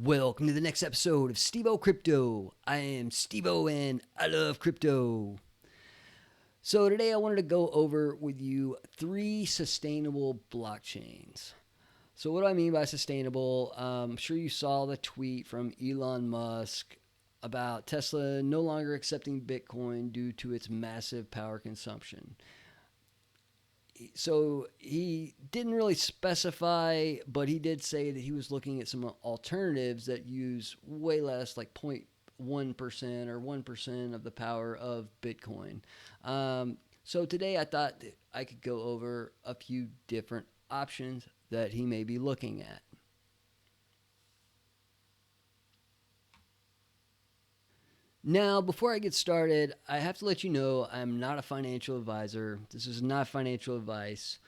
Welcome to the next episode of Steve-O Crypto. I am Steve-O and I love crypto. So today I wanted to go over with you 3 sustainable blockchains. So what do I mean by sustainable? I'm sure you saw the tweet from Elon Musk about Tesla no longer accepting Bitcoin due to its massive power consumption. So he didn't really specify, but he did say that he was looking at some alternatives that use way less, like 0.1% or 1% of the power of Bitcoin. So today I thought that I could go over a few different options that he may be looking at. Now, before I get started, I have to let you know I'm not a financial advisor. This is not financial advice.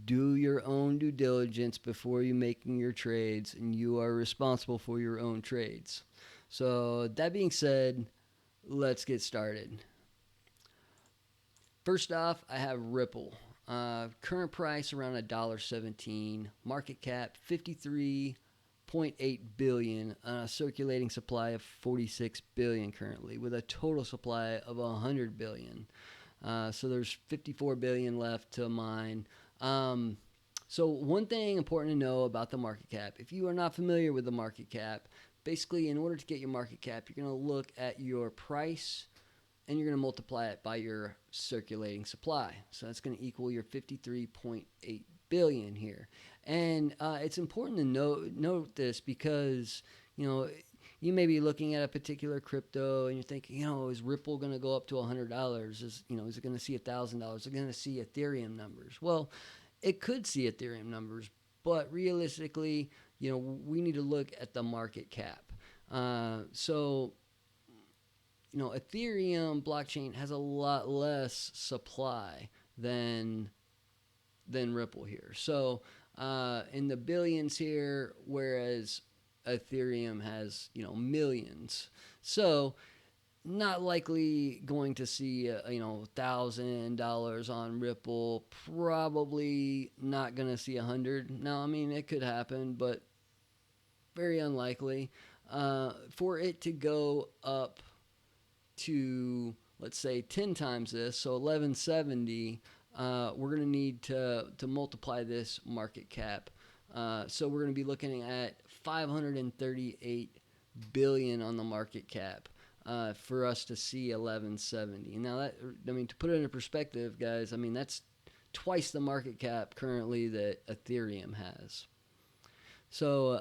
Do your own due diligence before you making your trades, and you are responsible for your own trades. So that being said, let's get started. First off, I have Ripple. Current price around $1.17. Market cap 53.8 billion, a circulating supply of 46 billion currently, with a total supply of 100 billion. So there's 54 billion left to mine. So one thing important to know about the market cap, if you are not familiar with the market cap, basically in order to get your market cap, you're going to look at your price and you're going to multiply it by your circulating supply. So that's going to equal your 53.8 billion here. And it's important to note this because, you may be looking at a particular crypto and you're thinking, is Ripple going to go up to $100? Is it going to see $1,000? Is it going to see Ethereum numbers? Well, it could see Ethereum numbers, but realistically, we need to look at the market cap. Ethereum blockchain has a lot less supply than Ripple here. So in the billions here, whereas Ethereum has, millions. So not likely going to see, $1,000 on Ripple. Probably not going to see 100. Now, it could happen, but very unlikely. For it to go up to, let's say, 10 times this, so 1170, we're going to need to multiply this market cap. So we're going to be looking at 538 billion on the market cap for us to see 1170. Now that, to put it into perspective, guys, that's twice the market cap currently that Ethereum has. So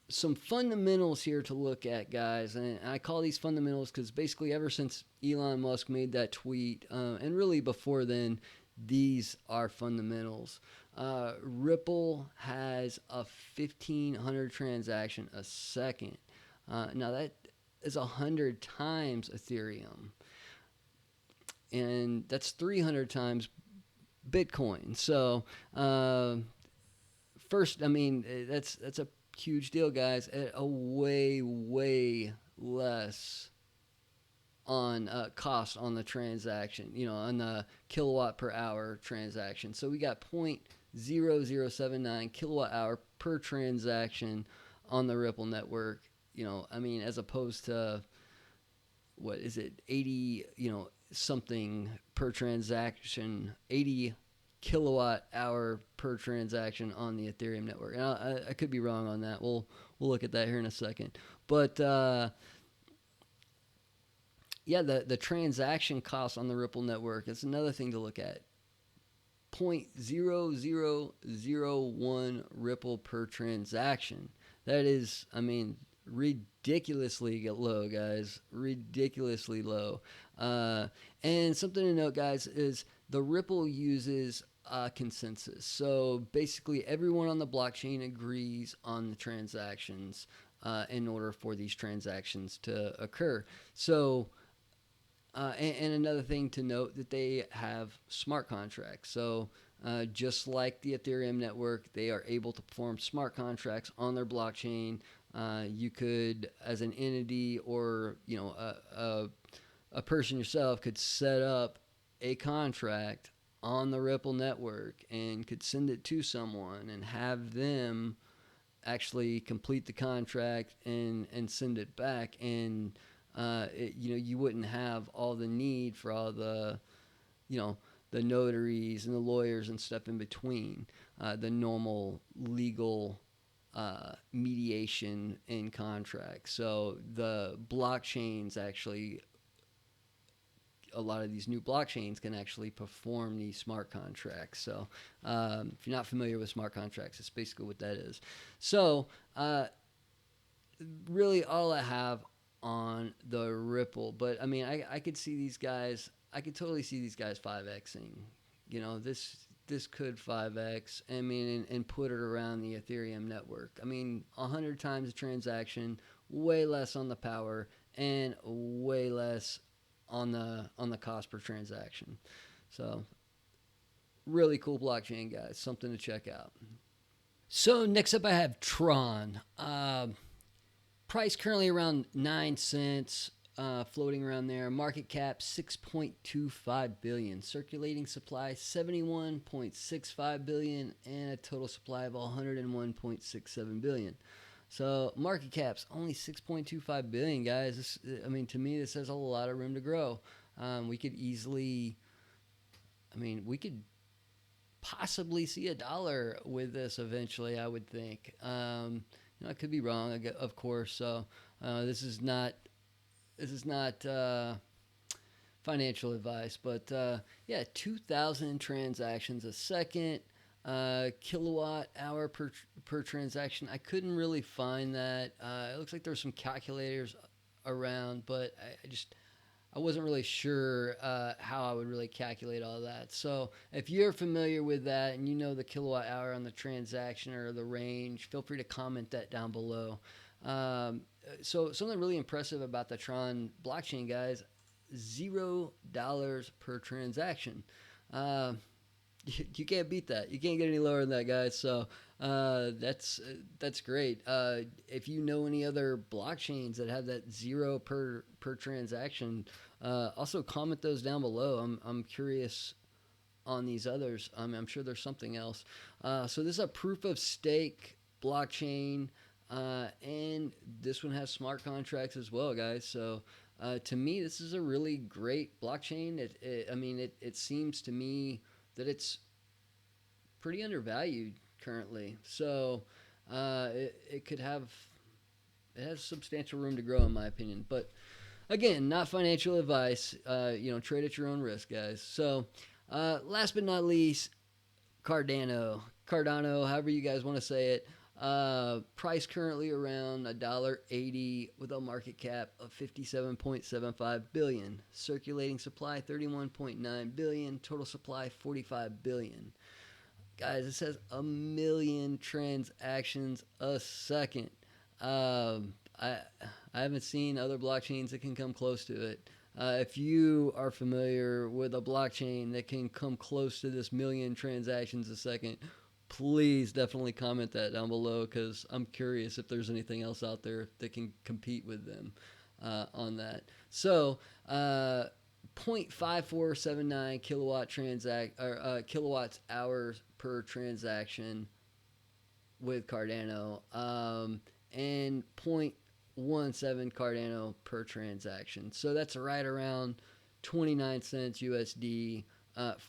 some fundamentals here to look at, guys, and I call these fundamentals because basically ever since Elon Musk made that tweet, and really before then, these are fundamentals. Ripple has a 1,500 transaction a second. Now that is 100 times Ethereum, and that's 300 times Bitcoin. So first, that's a huge deal, guys. At a way less on cost on the transaction, on the kilowatt per hour transaction. So we got 0.0079 kilowatt hour per transaction on the Ripple network, as opposed to, what is it, 80, something per transaction, 80 kilowatt hour per transaction on the Ethereum network. And I could be wrong on that. We'll look at that here in a second. But the transaction cost on the Ripple network is another thing to look at. 0.0001 Ripple per transaction. That is, ridiculously low, guys. Ridiculously low. And something to note, guys, is the Ripple uses consensus. So basically, everyone on the blockchain agrees on the transactions in order for these transactions to occur. So, and another thing to note that they have smart contracts. So just like the Ethereum network, they are able to perform smart contracts on their blockchain. You could, as an entity or a person yourself, could set up a contract on the Ripple network and could send it to someone and have them actually complete the contract and send it back, and you wouldn't have all the need for all the you know the notaries and the lawyers and stuff in between, the normal legal mediation in contracts. So the blockchains actually, a lot of these new blockchains can actually perform these smart contracts. So if you're not familiar with smart contracts, it's basically what that is. So really all I have on the Ripple, but I mean, I could see these guys. I could totally see these guys 5xing. This could 5x. I mean, and put it around the Ethereum network. I mean, 100 times the transaction, way less on the power, and way less on the cost per transaction. So, really cool blockchain, guys. Something to check out. So next up, I have Tron. Price currently around 9 cents, floating around there. Market cap 6.25 billion. Circulating supply 71.65 billion, and a total supply of 101.67 billion. So market cap's only 6.25 billion, guys. To me, this has a lot of room to grow. We could possibly see $1 with this eventually, I would think. I could be wrong, of course. So this is not financial advice, but 2,000 transactions a second. Kilowatt hour per transaction. I couldn't really find that. It looks like there's some calculators around, but I wasn't really sure how I would really calculate all that. So if you're familiar with that and you know the kilowatt hour on the transaction or the range, feel free to comment that down below. So something really impressive about the Tron blockchain, guys, $0 per transaction. You can't beat that. You can't get any lower than that, guys. So that's great. If you know any other blockchains that have that 0 per transaction, also comment those down below. I'm curious on these others. I'm sure there's something else. So this is a proof of stake blockchain, and this one has smart contracts as well, guys. So to me, this is a really great blockchain. It seems to me that it's pretty undervalued currently. So it has substantial room to grow, in my opinion. But again, not financial advice. Trade at your own risk, guys. So last but not least, Cardano, however you guys want to say it. Price currently around $1.80 with a market cap of 57.75 billion. Circulating supply 31.9 billion. Total supply 45 billion. Guys, it says 1 million transactions a second. I haven't seen other blockchains that can come close to it. If you are familiar with a blockchain that can come close to this 1 million transactions a second, please definitely comment that down below, because I'm curious if there's anything else out there that can compete with them on that. So 0.5479 kilowatts hours per transaction with Cardano, and 0.17 Cardano per transaction. So that's right around 29 cents USD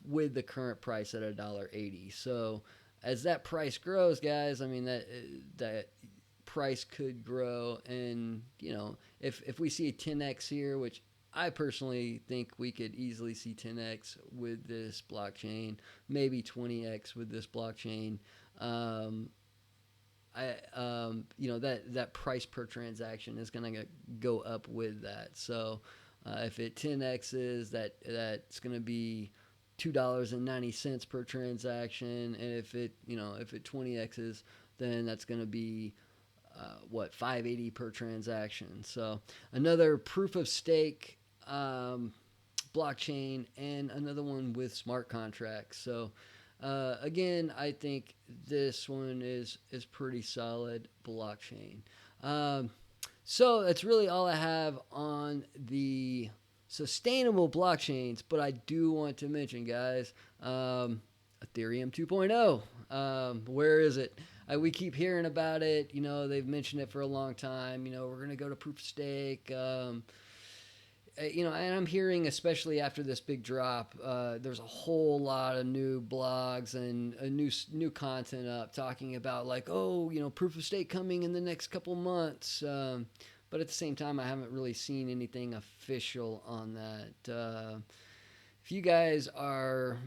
with the current price at $1.80. So as that price grows, guys, that price could grow, and if we see a 10x here, which I personally think we could easily see 10x with this blockchain, maybe 20x with this blockchain. That price per transaction is going to go up with that. So if it 10x's, that's going to be $2.90 per transaction, and if it 20x's, then that's going to be $5.80 per transaction. So another proof of stake blockchain, and another one with smart contracts. So again, I think this one is pretty solid blockchain. So that's really all I have on the sustainable blockchains, but I do want to mention, guys, Ethereum 2.0. Where is it? we keep hearing about it. They've mentioned it for a long time. We're going to go to proof of stake. And I'm hearing, especially after this big drop, there's a whole lot of new blogs and new content up talking about like, oh, proof of stake coming in the next couple months. But at the same time, I haven't really seen anything official on that. If you guys are,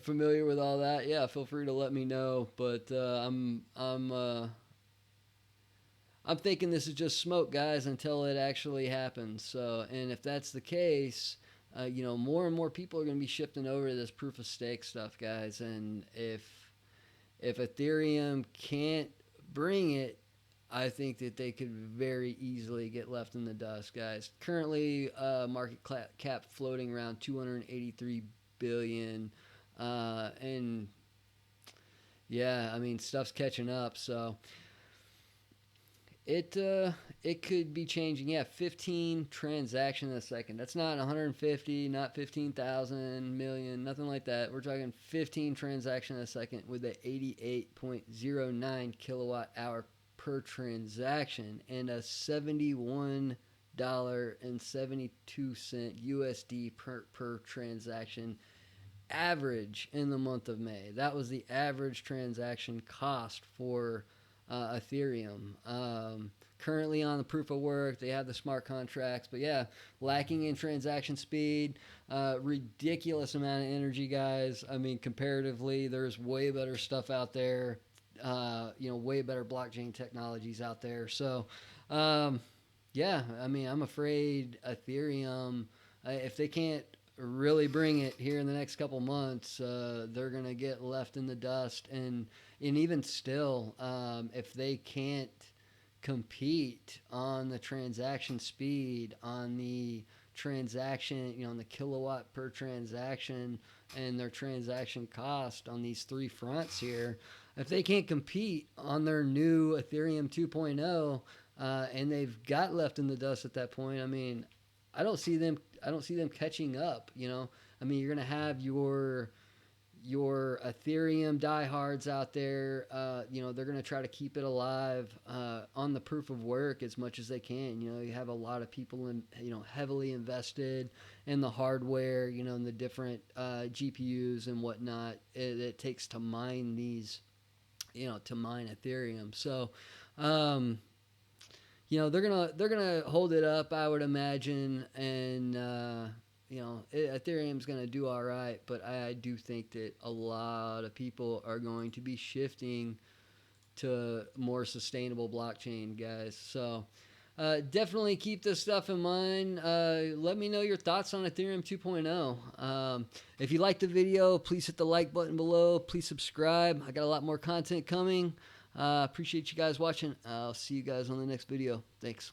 familiar with all that, yeah, feel free to let me know. But I'm thinking this is just smoke, guys, until it actually happens. So, and if that's the case, more and more people are going to be shifting over to this proof of stake stuff, guys. And if Ethereum can't bring it, I think that they could very easily get left in the dust, guys. Currently, market cap floating around 283 billion, and yeah, I mean stuff's catching up. So. It could be changing. Yeah, 15 transactions a second. That's not 150, not 15,000 million, nothing like that. We're talking 15 transactions a second with a 88.09 kilowatt hour per transaction and a $71.72 USD per transaction average in the month of May. That was the average transaction cost for Ethereum. Currently on the proof of work, they have the smart contracts, but yeah, lacking in transaction speed, ridiculous amount of energy, guys. I mean, comparatively, there's way better stuff out there, way better blockchain technologies out there. So, yeah, I mean, I'm afraid Ethereum, if they can't really bring it here in the next couple months, they're going to get left in the dust. And even still, if they can't compete on the transaction speed, on the transaction, on the kilowatt per transaction and their transaction cost on these three fronts here, if they can't compete on their new Ethereum 2.0, and they've got left in the dust at that point, I mean, I don't see them catching up. I mean, you're gonna have your Ethereum diehards out there. They're gonna try to keep it alive on the proof of work as much as they can. You have a lot of people heavily invested in the hardware. And the different GPUs and whatnot it takes to mine these. To mine Ethereum. So. They're gonna hold it up, I would imagine, and Ethereum's gonna do all right. But I do think that a lot of people are going to be shifting to more sustainable blockchain, guys. So definitely keep this stuff in mind. Let me know your thoughts on Ethereum 2.0. If you liked the video, please hit the like button below. Please subscribe. I got a lot more content coming. Appreciate you guys watching. I'll see you guys on the next video. Thanks.